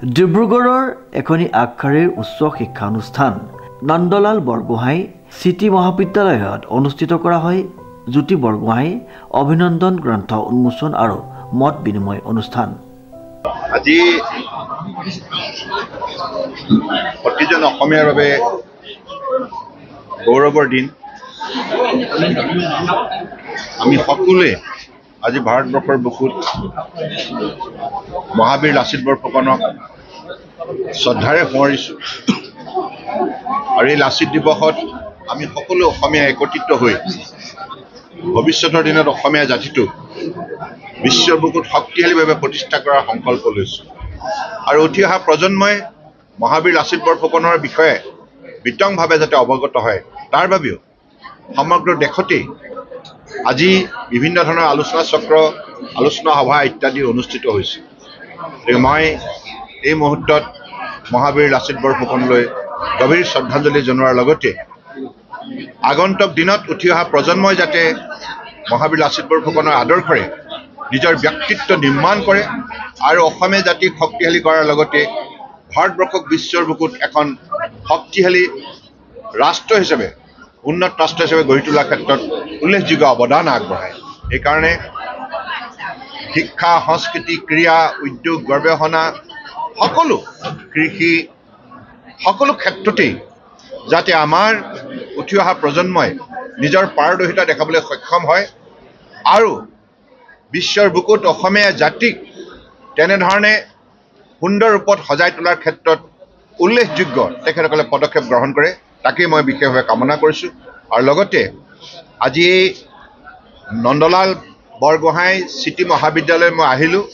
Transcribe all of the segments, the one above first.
ডিব্ৰুগড়ৰ এখনি আগশাৰীৰ উচ্চ শিক্ষানুষ্ঠান নন্দলাল বৰগোহাঁই চিটি মহাবিদ্যালয়ত অনুষ্ঠিত কৰা হয় জ্যোতি বৰগোহাঁই অভিনন্দন গ্ৰন্থ উন্মোচন আৰু মত বিনিময় অনুষ্ঠান। আজি প্ৰতিজন অসমীয়াৰ বাবে গৌৰৱৰ দিন। আমি সকলোৱে আজি ভাৰতবৰ্ষৰ বুকুত মহাবীৰ লাচিত বৰফুকনক শ্ৰদ্ধাৰে সোঁৱৰিছোঁ আৰু এই লাচিত দিৱসত আমি সকলো অসমীয়া একত্ৰিত হৈ ভৱিষ্যতৰ দিনত অসমীয়া জাতিটোক বিশ্বৰ বুকুত শক্তিশালীভাৱে প্ৰতিষ্ঠা কৰাৰ সংকল্প লৈছোঁ আৰু উঠি অহা প্ৰজন্মই মহাবীৰ লাচিত বৰফুকনৰ বিষয়ে বিতংভাৱে যাতে অৱগত হয় তাৰ বাবেও সমগ্ৰ দেশতেই আজি বিভিন্ন ধৰণৰ আলোচনা চক্ৰ, আলোচনা সভা ইত্যাদি অনুষ্ঠিত হৈছে। গতিকে মই এই মুহূৰ্তত মহাবীৰ লাচিত বৰফুকনলৈ গভীৰ শ্ৰদ্ধাঞ্জলি জনোৱাৰ লগতে আগন্তুক দিনত উঠি অহা প্ৰজন্মই যাতে মহাবীৰ লাচিত বৰফুকনৰ আদৰ্শৰে নিজৰ ব্যক্তিত্ব নিৰ্মাণ কৰে আৰু অসমীয়া জাতিক শক্তিশালী কৰাৰ লগতে ভাৰতবৰ্ষক বিশ্বৰ বুকুত এখন শক্তিশালী ৰাষ্ট্ৰ হিচাপে, উন্নত ৰাষ্ট্ৰ হিচাপে গঢ়ি তোলাৰ ক্ষেত্ৰত উল্লেখযোগ্য অৱদান আগবঢ়ায়। এইকাৰণে শিক্ষা, সংস্কৃতি, ক্ৰীড়া, উদ্যোগ, গৱেষণা, সকলো কৃষি, সকলো ক্ষেত্ৰতেই যাতে আমাৰ উঠি অহা প্ৰজন্মই নিজৰ পাৰদৰ্শিতা দেখাবলৈ সক্ষম হয় আৰু বিশ্বৰ বুকুত অসমীয়া জাতিক তেনেধৰণে সুন্দৰ ৰূপত সজাই তোলাৰ ক্ষেত্ৰত উল্লেখযোগ্য তেখেতসকলে পদক্ষেপ গ্ৰহণ কৰে, তাকেই মই বিশেষভাৱে কামনা কৰিছোঁ। আৰু লগতে আজি এই নন্দলাল বৰগোহাঁই চিটি মহাবিদ্যালয় মই আহিলোঁ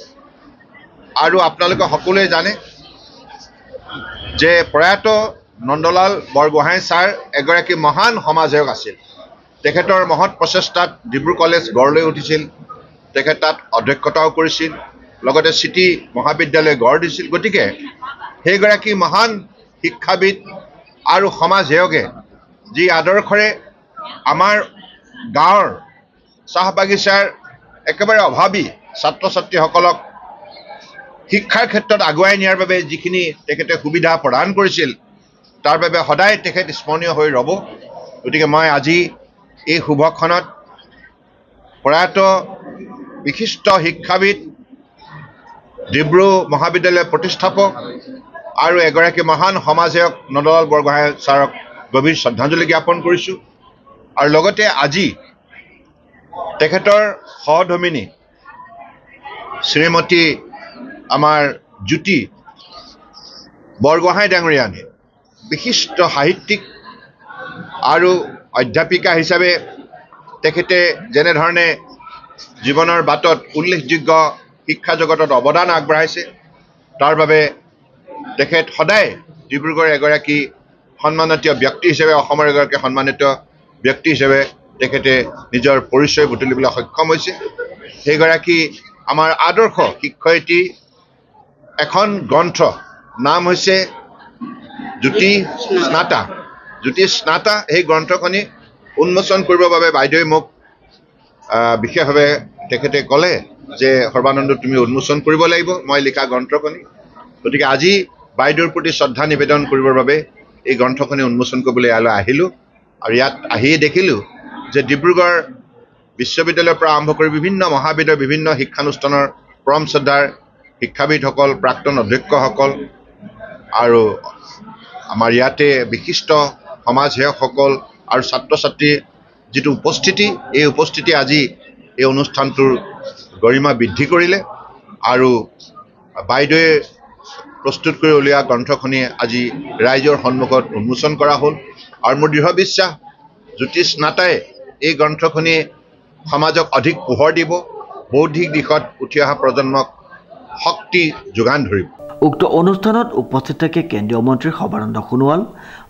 আৰু আপোনালোকে সকলোৱে জানে যে প্ৰয়াত নন্দলাল বৰগোহাঁই ছাৰ এগৰাকী মহান সমাজসেৱক আছিল। তেখেতৰ মহৎ প্ৰচেষ্টাত ডিব্ৰু কলেজ গঢ় লৈ উঠিছিল, তেখেত তাত অধ্যক্ষতাও কৰিছিল, লগতে চিটি মহাবিদ্যালয় গঢ় দিছিল। গতিকে সেইগৰাকী মহান শিক্ষাবিদ আৰু সমাজসেৱকে যি আদৰ্শৰে আমাৰ গাঁৱৰ চাহ বাগিচাৰ একেবাৰে অভাৱী ছাত্ৰ ছাত্ৰীসকলক শিক্ষাৰ ক্ষেত্ৰত আগুৱাই নিয়াৰ বাবে যিখিনি তেখেতে সুবিধা প্ৰদান কৰিছিল তাৰ বাবে সদায় তেখেত স্মৰণীয় হৈ ৰ'ব। গতিকে মই আজি এই শুভক্ষণত প্ৰয়াত বিশিষ্ট শিক্ষাবিদ, ডিব্ৰু মহাবিদ্যালয়ৰ প্ৰতিষ্ঠাপক আৰু এগৰাকী মহান সমাজসেৱক নন্দলাল বৰগোহাঁই ছাৰক গভীৰ শ্ৰদ্ধাঞ্জলি জ্ঞাপন কৰিছোঁ। আৰু লগতে আজি তেখেতৰ সহধৰ্মিনী শ্ৰীমতী আমাৰ জ্যোতি বৰগোহাঁই ডাঙৰীয়ানী বিশিষ্ট সাহিত্যিক আৰু অধ্যাপিকা হিচাপে তেখেতে যেনেধৰণে জীৱনৰ বাটত উল্লেখযোগ্য শিক্ষা জগতত অৱদান আগবঢ়াইছে তাৰ বাবে তেখেত সদায় ডিব্ৰুগড়ৰ এগৰাকী সন্মানিত ব্যক্তি হিচাপে, অসমৰ এগৰাকী সন্মানিত ব্যক্তি হিচাপে তেখেতে নিজৰ পৰিচয় বুটলিবলৈ সক্ষম হৈছে। সেইগৰাকী আমাৰ আদৰ্শ শিক্ষয়িত্ৰী এখন গ্ৰন্থ নাম হৈছে জ্যোতি স্নাতা। জ্যোতি স্নাতা সেই গ্ৰন্থখনি উন্মোচন কৰিবৰ বাবে বাইদেৱে মোক বিশেষভাৱে তেখেতে ক'লে যে সৰ্বানন্দ তুমি উন্মোচন কৰিব লাগিব মই লিখা গ্ৰন্থখনি। গতিকে আজি বাইদেউৰ প্ৰতি শ্ৰদ্ধা নিবেদন কৰিবৰ বাবে এই গ্ৰন্থখনি উন্মোচন কৰিবলৈ ইয়ালৈ আহিলোঁ আৰু ইয়াত আহিয়ে দেখিলোঁ যে ডিব্ৰুগড় বিশ্ববিদ্যালয়ৰ পৰা আৰম্ভ কৰি বিভিন্ন মহাবিদ্যালয়ৰ বিভিন্ন শিক্ষানুষ্ঠানৰ পৰম শ্ৰদ্ধাৰ শিক্ষাবিদসকল, প্ৰাক্তন অধ্যক্ষসকল আৰু আমাৰ ইয়াতে বিশিষ্ট সমাজসেৱকসকল আৰু ছাত্ৰ ছাত্ৰীৰ যিটো উপস্থিতি, এই উপস্থিতি আজি এই অনুষ্ঠানটোৰ গৰিমা বৃদ্ধি কৰিলে আৰু বাইদেৱে প্ৰস্তুত কৰি উলিওৱা গ্ৰন্থখনি আজি ৰাইজৰ সন্মুখত উন্মোচন কৰা হ'ল। আৰু মোৰ দৃঢ় বিশ্বাস জ্যোতি স্নাতাই এই গ্ৰন্থখনি সমাজক অধিক পোহৰ দিব, বৌদ্ধিক দিশত উঠি অহা প্ৰজন্মক শক্তি যোগান ধৰিব। উক্ত অনুষ্ঠানত উপস্থিত থাকে কেন্দ্ৰীয় মন্ত্ৰী সৰ্বানন্দ সোণোৱাল,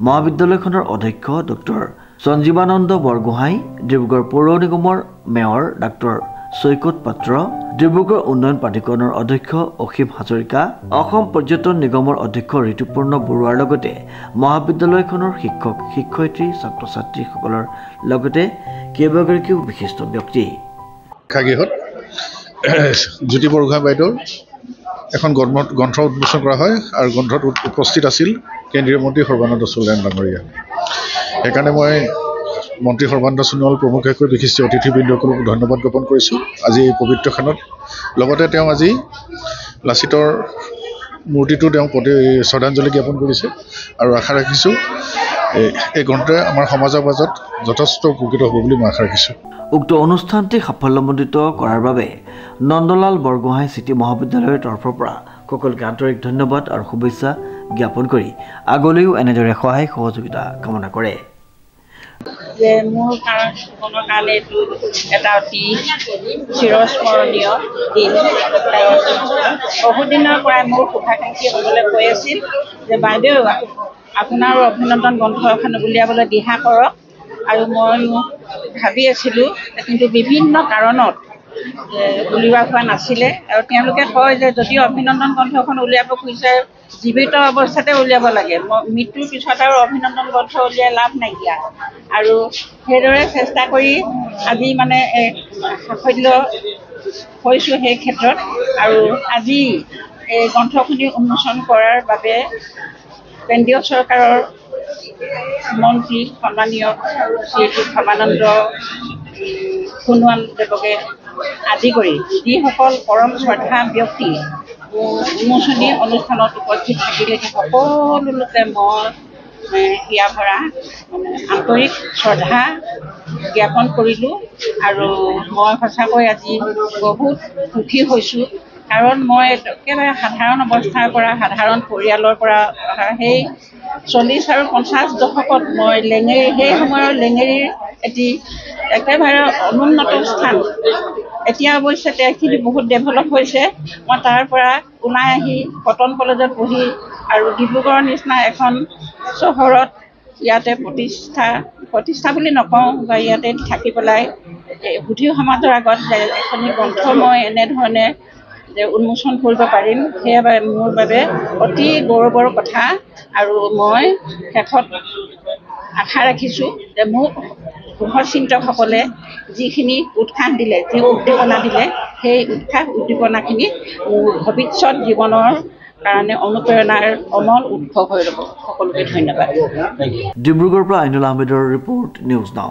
মহাবিদ্যালয়খনৰ অধ্যক্ষ ডক্টৰ সঞ্জীৱানন্দ বৰগোহাঁই, ডিব্ৰুগড় পৌৰ নিগমৰ মেয়ৰ ডাক্তৰ চৈকত পাত্ৰ, ডিব্ৰুগড় উন্নয়ন প্ৰাধিকৰণৰ অধ্যক্ষ অসীম হাজৰিকা, অসম পৰ্যটন নিগমৰ অধ্যক্ষ ঋতুপৰ্ণ বৰুৱাৰ লগতে মহাবিদ্যালয়খনৰ শিক্ষক, শিক্ষয়িত্ৰী, ছাত্ৰ ছাত্ৰীসকলৰ লগতে কেইবাগৰাকীও বিশিষ্ট ব্যক্তি। শিক্ষাগৃহত জ্যোতি বৰগোহাঁই বাইদেউৰ এখন গ্ৰন্থ উন্মোচন কৰা হয় আৰু গ্ৰন্থত উপস্থিত আছিল কেন্দ্ৰীয় মন্ত্ৰী সৰ্বানন্দ সোণোৱাল ডাঙৰীয়া। সেইকাৰণে মই মন্ত্ৰী সৰ্বানন্দ সোণোৱাল প্ৰমুখ্যকৈ বিশিষ্ট অতিথিবৃন্দসকলক ধন্যবাদ জ্ঞাপন কৰিছোঁ আজি এই পবিত্ৰ ক্ষণত। লগতে তেওঁ আজি লাচিতৰ মূৰ্তিটো তেওঁ শ্ৰদ্ধাঞ্জলি জ্ঞাপন কৰিছে আৰু আশা ৰাখিছোঁ এই গ্ৰন্থই আমাৰ সমাজৰ মাজত যথেষ্ট উপকৃত হ'ব বুলি মই আশা ৰাখিছোঁ। উক্ত অনুষ্ঠানটি সাফল্যমণ্ডিত কৰাৰ বাবে নন্দলাল বৰগোহাঁই চিটি মহাবিদ্যালয়ৰ তৰফৰ পৰা সকলোকে আন্তৰিক ধন্যবাদ আৰু শুভেচ্ছা জ্ঞাপন কৰি আগলৈও এনেদৰে সহায় সহযোগিতা কামনা কৰে। যে মোৰ জীৱনৰ কাৰণে এইটো এটা অতি চিৰস্মৰণীয় দিন। বহুদিনৰ পৰাই মোৰ শুভাকাংক্ষীসকলে কৈ আছিল যে বাইদেউ আপোনাৰো অভিনন্দন গ্ৰন্থ এখন উলিয়াবলৈ দিহা কৰক, আৰু মই ভাবি আছিলোঁ, কিন্তু বিভিন্ন কাৰণত উলিওৱা হোৱা নাছিলে। আৰু তেওঁলোকে কয় যে যদি অভিনন্দন গ্ৰন্থখন উলিয়াব খুজিছে জীৱিত অৱস্থাতে উলিয়াব লাগে, মৃত্যুৰ পিছত আৰু অভিনন্দন গ্ৰন্থ উলিয়াই লাভ নাইকিয়া। আৰু সেইদৰে চেষ্টা কৰি আজি মানে সাফল্য হৈছোঁ সেই ক্ষেত্ৰত। আৰু আজি এই গ্ৰন্থখিনি উন্মোচন কৰাৰ বাবে কেন্দ্ৰীয় চৰকাৰৰ মন্ত্ৰী সন্মানীয় শ্ৰী সৰ্বানন্দ সোণোৱাল দেৱকে আদি কৰি যিসকল পৰম শ্ৰদ্ধা ব্যক্তি উন্মোচনী অনুষ্ঠানত উপস্থিত থাকিলে সকলো লোকে মই হিয়া ভৰা আন্তৰিক শ্ৰদ্ধা জ্ঞাপন কৰিলোঁ। আৰু মই সঁচাকৈ আজি বহুত সুখী হৈছোঁ, কাৰণ মই একেবাৰে সাধাৰণ অৱস্থাৰ পৰা সাধাৰণ পৰিয়ালৰ পৰা সেই 40 আৰু 50 দশকত মই সেই সময়ৰ লেঙেৰীৰ এটি একেবাৰে অনুন্নত স্থান। এতিয়া অৱশ্যে সেইখিনি বহুত ডেভেলপ হৈছে। মই তাৰ পৰা ওলাই আহি কটন কলেজত পঢ়ি আৰু ডিব্ৰুগড়ৰ নিচিনা এখন চহৰত ইয়াতে প্ৰতিষ্ঠা বুলি নকওঁ, বা ইয়াতে থাকি পেলাই সুধী সমাজৰ আগত যে এখনি গ্ৰন্থ মই এনেধৰণে যে উন্মোচন কৰিব পাৰিম, সেয়া মোৰ বাবে অতি গৌৰৱৰ কথা। আৰু মই শেষত আশা ৰাখিছোঁ যে মোক শুভচিন্তকসকলে যিখিনি উৎসাহ দিলে, যি উদ্দীপনা দিলে, সেই উদ্দীপনাখিনি মোৰ ভৱিষ্যত জীৱনৰ কাৰণে অনুপ্ৰেৰণাৰ অমল উৎস হৈ ৰ'ব। সকলোকে ধন্যবাদ। ডিব্ৰুগড়ৰ পৰা আইনুল আহমেদৰ ৰিপৰ্ট, নিউজ নাও।